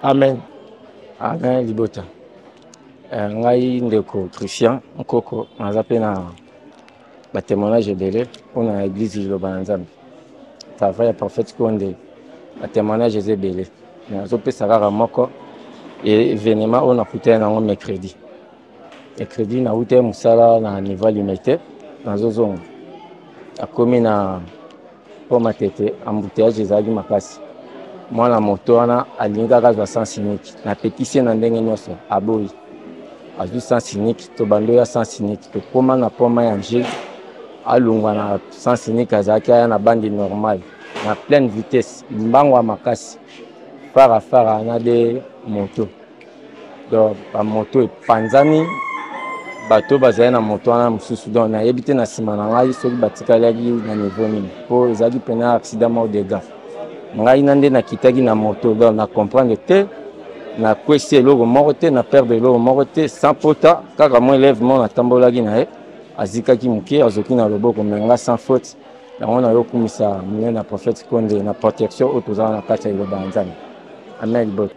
Amen. Amen libota. Ngai ndeko Christian Nkoko naza pe na ba témoignage ebele pour na église Liloba na Nzambe. Travail ya prophète Konde ba témoignage ebele. Nazo pesa kaka moko et événement on a coûté na mercredi. Mercredi na ute musala na niveau limité nazo zonga. Akomi na poma tete embouteillage ezali makasi. Mwana moto wana alinga kazwa sans unique na pétition na ndenge nyonso aboyi azwi sans unique to bando ya sans unique to koma na poma ya Angile alungwa na sans unique azaki aya na bande normale na pleine vitesse mbango makasi fara na de moto donc ba moto epanzani bato bazali na moto wana mususu donc na yebite na sima na ngai soki batikali na niveau nini po ezaki pena accident mort de gars ngai nande na kitaki na moto donc na comprendre te na kwesi eloko moko te na perdre eloko moko te sans pota kaka mo élève mo na tambolaki na ye azikaki moke azoki na loboko menga sans faute yango na yokumisa mine na prophète Konde na protection oyo tozala na kati ya Liloba na Nzambe. Amen.